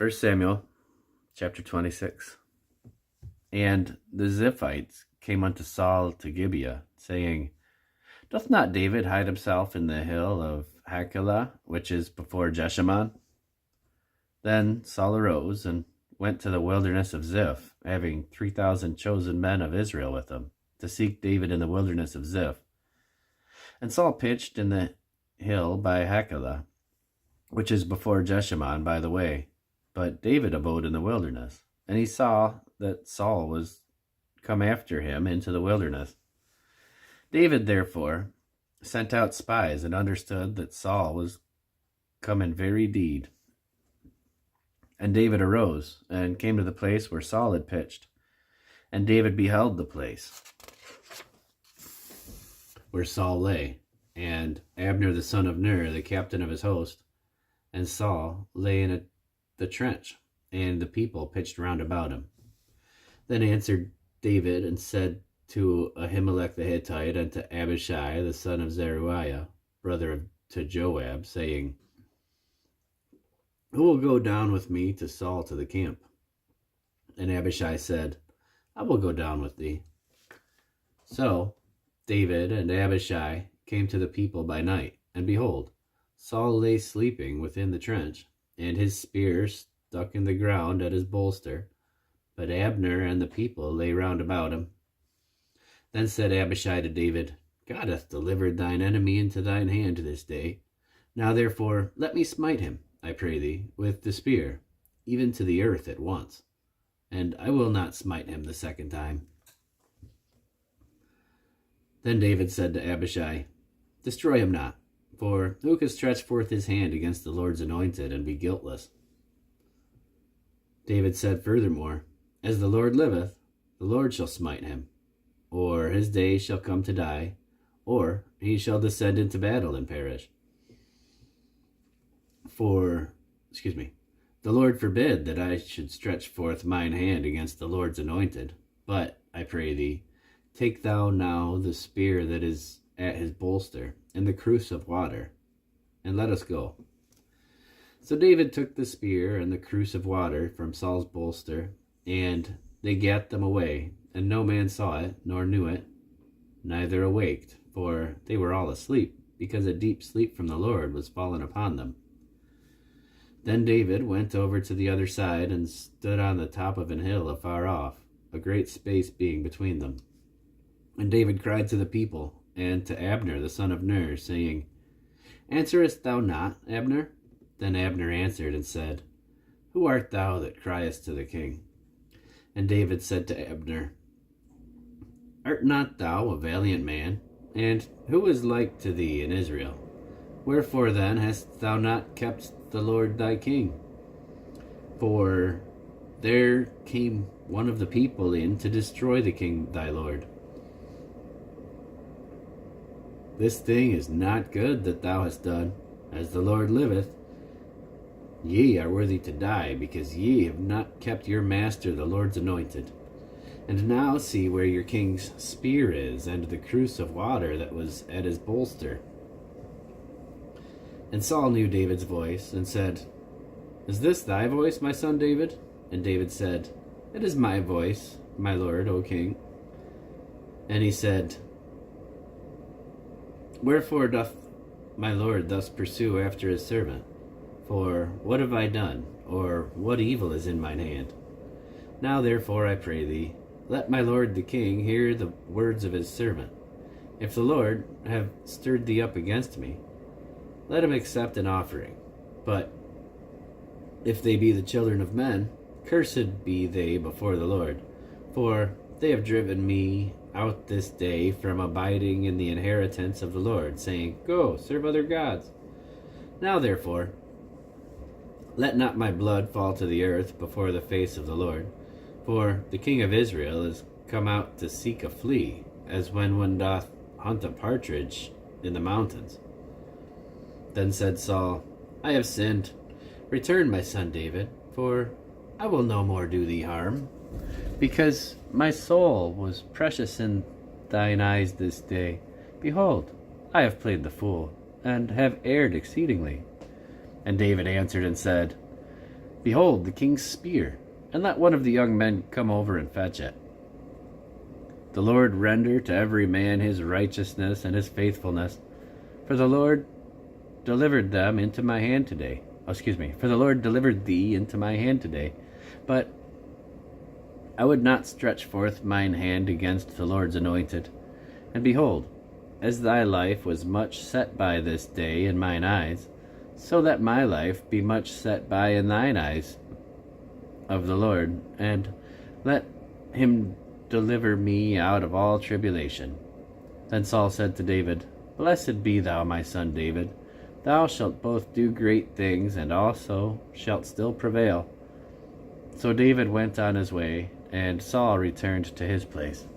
1 Samuel chapter 26. And the Ziphites came unto Saul to Gibeah, saying, Doth not David hide himself in the hill of Hachilah, which is before Jeshimon? Then Saul arose and went to the wilderness of Ziph, having 3,000 chosen men of Israel with him, to seek David in the wilderness of Ziph. And Saul pitched in the hill by Hachilah, which is before Jeshimon by the way. But David abode in the wilderness, and he saw that Saul was come after him into the wilderness. David therefore sent out spies and understood that Saul was come in very deed. And David arose and came to the place where Saul had pitched. And David beheld the place where Saul lay, and Abner the son of Ner, the captain of his host, and Saul lay in the trench, and the people pitched round about him. Then answered David and said to Ahimelech the Hittite and to Abishai the son of Zeruiah, brother to Joab, saying, Who will go down with me to Saul to the camp? And Abishai said, I will go down with thee. So David and Abishai came to the people by night, and behold, Saul lay sleeping within the trench, and his spear stuck in the ground at his bolster. But Abner and the people lay round about him. Then said Abishai to David, God hath delivered thine enemy into thine hand this day. Now therefore let me smite him, I pray thee, with the spear, even to the earth at once, and I will not smite him the second time. Then David said to Abishai, Destroy him not, for who can stretch forth his hand against the Lord's anointed and be guiltless? David said furthermore, As the Lord liveth, the Lord shall smite him, or his days shall come to die, or he shall descend into battle and perish. The Lord forbid that I should stretch forth mine hand against the Lord's anointed. But, I pray thee, take thou now the spear that is at his bolster, and the cruse of water, and let us go. So David took the spear and the cruse of water from Saul's bolster, and they gat them away, and no man saw it, nor knew it, neither awaked, for they were all asleep, because a deep sleep from the Lord was fallen upon them. Then David went over to the other side, and stood on the top of an hill afar off, a great space being between them. And David cried to the people, and to Abner the son of Ner, saying, Answerest thou not, Abner? Then Abner answered and said, Who art thou that criest to the king? And David said to Abner, Art not thou a valiant man? And who is like to thee in Israel? Wherefore then hast thou not kept the Lord thy king? For there came one of the people in to destroy the king thy lord. This thing is not good that thou hast done. As the Lord liveth, ye are worthy to die, because ye have not kept your master the Lord's anointed. And now see where your king's spear is, and the cruse of water that was at his bolster. And Saul knew David's voice, and said, Is this thy voice, my son David? And David said, It is my voice, my lord, O king. And he said, Wherefore doth my lord thus pursue after his servant? For what have I done, or what evil is in mine hand? Now therefore I pray thee, let my lord the king hear the words of his servant. If the Lord have stirred thee up against me, let him accept an offering. But if they be the children of men, cursed be they before the Lord. For they have driven me out this day from abiding in the inheritance of the Lord, saying, Go, serve other gods. Now therefore, let not my blood fall to the earth before the face of the Lord. For the king of Israel is come out to seek a flea, as when one doth hunt a partridge in the mountains. Then said Saul, I have sinned. Return, my son David, for I will no more do thee harm, because my soul was precious in thine eyes this day. Behold, I have played the fool, and have erred exceedingly. And David answered and said, Behold, the king's spear, and let one of the young men come over and fetch it. The Lord render to every man his righteousness and his faithfulness, for the Lord delivered them into my hand today. For the Lord delivered thee into my hand today. But I would not stretch forth mine hand against the Lord's anointed. And behold, as thy life was much set by this day in mine eyes, so that my life be much set by in thine eyes of the Lord, and let him deliver me out of all tribulation. Then Saul said to David, Blessed be thou, my son David. Thou shalt both do great things, and also shalt still prevail. So David went on his way, and Saul returned to his place.